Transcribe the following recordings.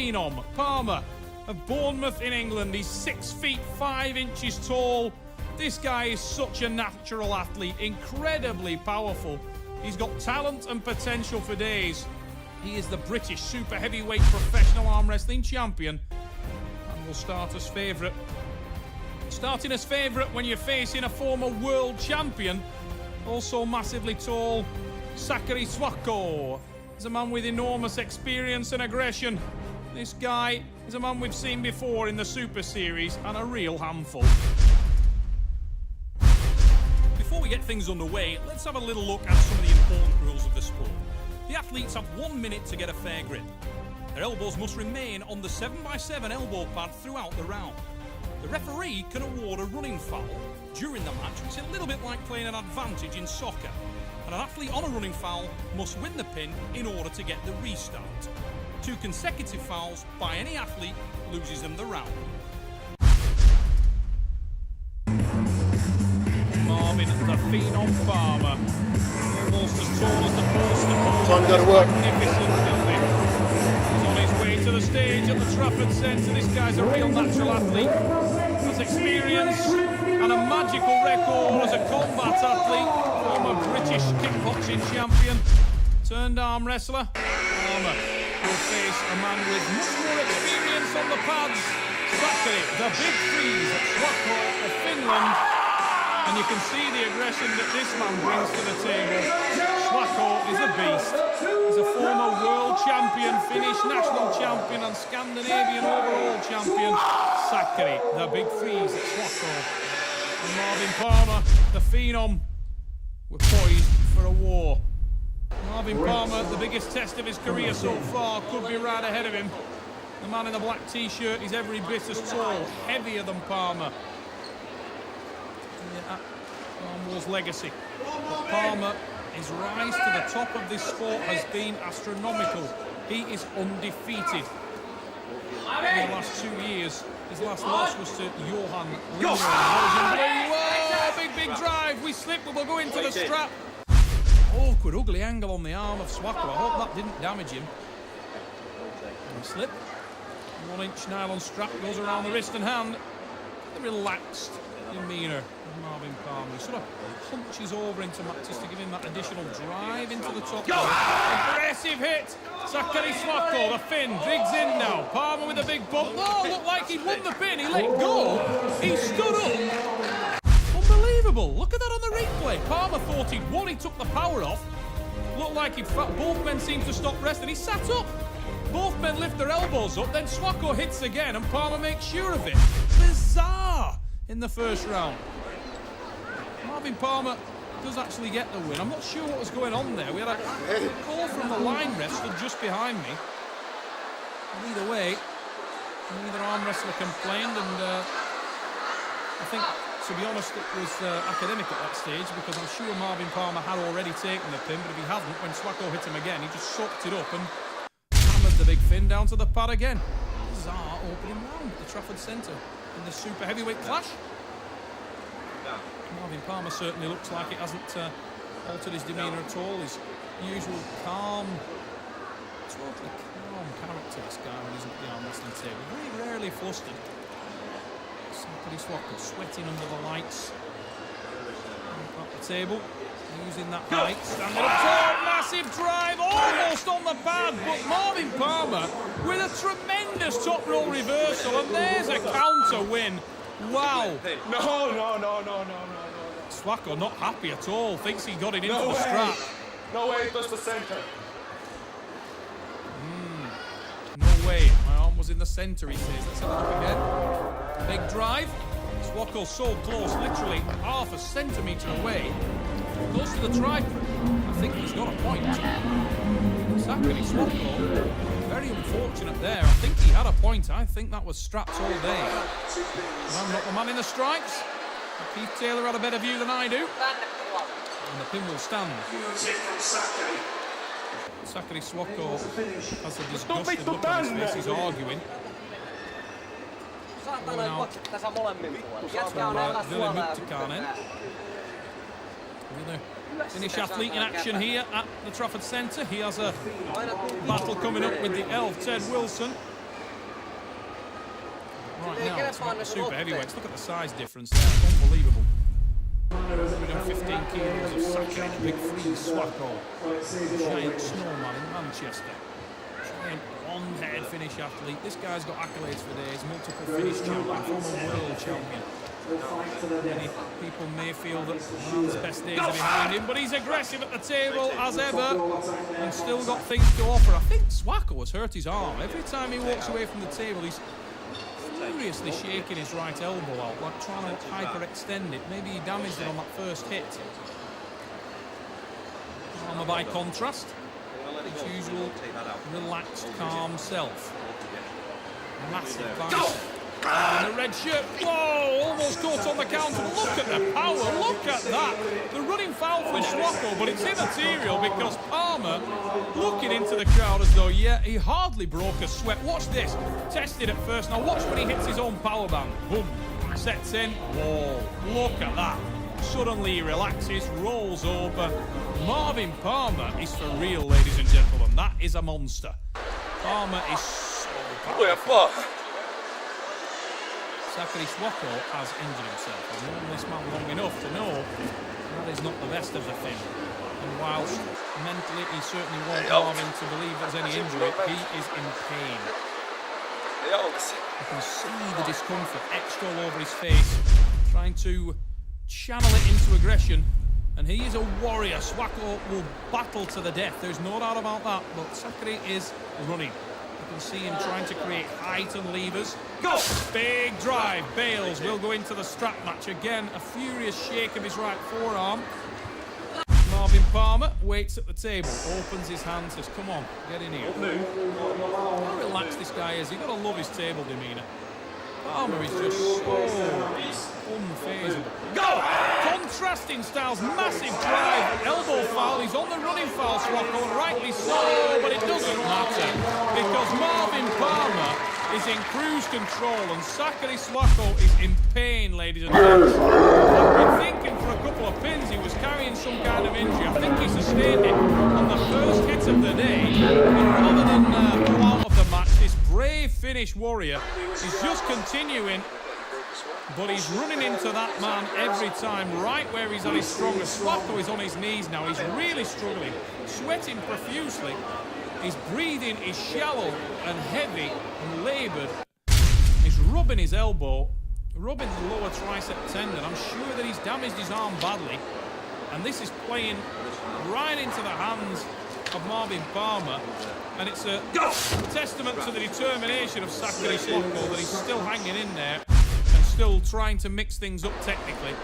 phenom, Palmer of Bournemouth in England. He's 6 feet 5 inches tall. This guy is such a natural athlete, incredibly powerful. He's got talent and potential for days. He is the British super heavyweight professional arm wrestling champion and will start as favourite. Starting as favourite when you're facing a former world champion, also massively tall, Souko. He's a man with enormous experience and aggression. This guy is a man we've seen before in the Super Series and a real handful. Before we get things underway, let's have a little look at some of the important rules of the sport. The athletes have 1 minute to get a fair grip. Their elbows must remain on the 7x7 elbow pad throughout the round. The referee can award a running foul during the match, which is a little bit like playing an advantage in soccer. And an athlete on a running foul must win the pin in order to get the restart. 2 consecutive fouls by any athlete loses them the round. Marvin the Phenom Palmer, almost as tall as the poster. Time to go to work. He's on his way to the stage at the Trafford Centre. This guy's a real natural athlete. Has experience and a magical record as a combat athlete. Former British kickboxing champion turned arm wrestler. Palmer will face a man with much more experience on the pads. Sokratis, the big freeze at Souko of Finland. And you can see the aggression that this man brings to the table. Souko is a beast. He's a former world champion, Finnish national champion and Scandinavian overall champion. Sokratis, the big freeze at Souko. And Marvin Palmer, the phenom, we're poised for a war. Marvin Palmer, the biggest test of his career so far, could be right ahead of him. The man in the black t-shirt is every bit as tall, heavier than Palmer. Armwrestling legacy. But Palmer, his rise to the top of this sport has been astronomical. He is undefeated. In the last 2 years, his last loss was to Johan Lindgren. Whoa, big drive. We slipped, but we'll go into the strap. Awkward, ugly angle on the arm of Souko. I hope that didn't damage him. And slip. 1-inch nylon strap goes around the wrist and hand. The relaxed demeanour of Marvin Palmer. He sort of hunches over into Mattis to give him that additional drive into the top. Aggressive hit. Sokratis Souko, the Finn, digs in now. Palmer with a big bump. Oh, looked like he'd won the pin. He let go. He stood up. Unbelievable. Look at that on the replay. Palmer thought he'd won. He took the power off. Looked like he'd both men seemed to stop resting. He sat up. Both men lift their elbows up. Then Souko hits again and Palmer makes sure of it. Bizarre in the first round. Marvin Palmer does actually get the win. I'm not sure what was going on there. We had a call from the line ref stood just behind me. But either way, neither arm wrestler complained, and I think, to be honest, it was academic at that stage, because I'm sure Marvin Palmer had already taken the pin, but if he hadn't, when Souko hit him again, he just soaked it up and hammered the big Finn down to the pad again. Bizarre opening round at the Trafford Centre in the super heavyweight clash. Marvin Palmer certainly looks like it hasn't altered his demeanour at all. His usual calm, totally calm character, this guy, when he's at the arm wrestling table. Very rarely flustered. Sokratis Souko sweating under the lights. At the table, using that height, standing up tall, massive drive, almost on the pad, but Marvin Palmer with a tremendous top roll reversal, and there's a counter win. Wow. No. Souko not happy at all, thinks he got it into the strap. No way, it was the centre. No way, my arm was in the centre, he says. Let's have a look again. Big drive. Souko so close, literally half a centimetre away. Goes to the tripod. I think he's got a point. Sokratis Souko, very unfortunate there. I think he had a point. I think that was straps all day. And I'm not the man in the stripes. Keith Taylor had a better view than I do. And the pin will stand. Sokratis Souko has a disgusted look on his face. He's arguing. Another Finnish athlete in action here at the Trafford Centre. He has a battle coming up with the elf, Ted Wilson. Right now, it's not the super heavyweights. Look at the size difference there. Unbelievable. 115 kilos of Sokratis, big free Souko. Giant snowman in Manchester. Giant long-haired Finnish athlete. This guy's got accolades for days. Multiple Finnish champion, former world champion. Many people may feel that man's best days are behind him, but he's aggressive at the table as ever and still got things to offer. I think Souko has hurt his arm. Every time he walks away from the table, he's furiously shaking his right elbow out, like trying to hyperextend it. Maybe he damaged it on that first hit. Palmer, by contrast, his usual relaxed, calm self. Massive bang. And the red shirt, whoa, almost caught on the counter. Look at the power, look at that. The running foul for Souko, but it's immaterial because Palmer looking into the crowd as though, yeah, he hardly broke a sweat. Watch this, tested at first. Now watch when he hits his own power band. Boom, sets in, whoa, look at that. Suddenly he relaxes, rolls over. Marvin Palmer is for real, ladies and gentlemen. That is a monster. Palmer is so powerful. Sokratis has injured himself. I've known this man long enough to know that is not the best of the Finn. And whilst mentally he certainly won't Marvin to believe there's any injury, he is in pain. You can see the discomfort etched all over his face, trying to channel it into aggression. And he is a warrior. Souko will battle to the death. There's no doubt about that. But Sokratis is running. You can see him trying to create height and levers. Go! Big drive. Bales will go into the strap match. Again, a furious shake of his right forearm. Marvin Palmer waits at the table, opens his hand, says, come on, get in here. How relaxed this guy is. You've got to love his table demeanour. Palmer is just so unfazed. Go! Contrasting styles, massive drive, elbow foul. He's on the running foul, Souko, and rightly so, but it doesn't matter because Marvin Palmer is in cruise control and Sokratis Souko is in pain, ladies and gentlemen. I've been thinking for a couple of pins he was carrying some kind of injury. I think he sustained it on the first hit of the day, and rather than go out of the match, this brave Finnish warrior is just continuing, but he's running into that man every time, right where he's at his strongest. Souko is on his knees now. He's really struggling, sweating profusely. His breathing is shallow and heavy and laboured. He's rubbing his elbow, rubbing the lower tricep tendon. I'm sure that he's damaged his arm badly. And this is playing right into the hands of Marvin Palmer. And it's a testament to the determination of Sokratis Souko that he's still hanging in there and still trying to mix things up technically.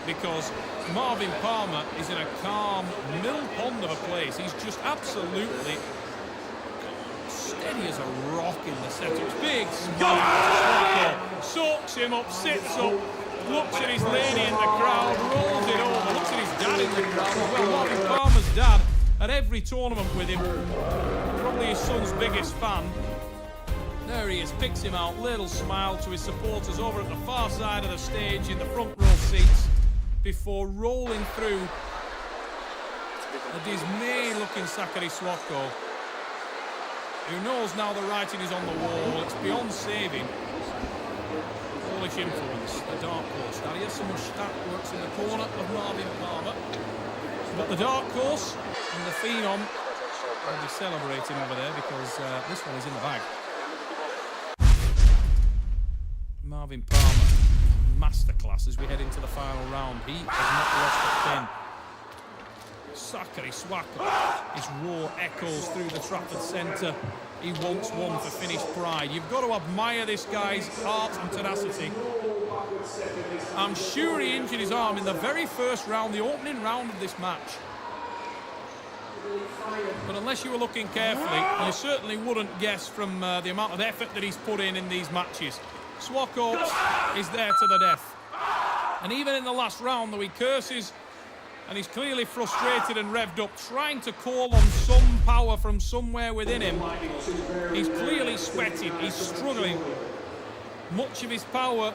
Because Marvin Palmer is in a calm mill pond of a place. He's just absolutely steady as a rock in the setup. Big smile. Soaks him up, sits up, looks at his lady in the crowd, rolls it over, looks at his dad in the crowd. Well, Marvin Palmer's dad at every tournament with him, probably his son's biggest fan. There he is, picks him out, little smile to his supporters over at the far side of the stage in the front row seats before rolling through a dismay-looking Sokratis Souko, who knows now the writing is on the wall. It's beyond saving. Polish influence, the dark horse. Darius Mushtak works in the corner of Marvin Palmer. But the dark horse and the phenom will be celebrating over there because this one is in the bag. Marvin Palmer, masterclass as we head into the final round. He has not lost a pin. Sokratis Souko, his roar echoes through the Trafford Centre. He wants one for Finnish pride. You've got to admire this guy's heart and tenacity. I'm sure he injured his arm in the very first round, the opening round of this match. But unless you were looking carefully, you certainly wouldn't guess from the amount of effort that he's put in these matches. Souko is there to the death. And even in the last round, though he curses, and he's clearly frustrated and revved up, trying to call on some power from somewhere within him. He's clearly sweating, he's struggling. Much of his power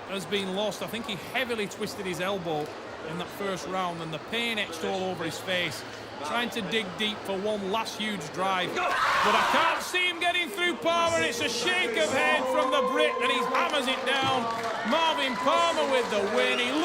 has been lost. I think he heavily twisted his elbow in that first round, and the pain etched all over his face. Trying to dig deep for one last huge drive. But I can't see him getting through. Palmer. It's a shake of head from the Brit, and he hammers it down. Marvin Palmer with the win. He looks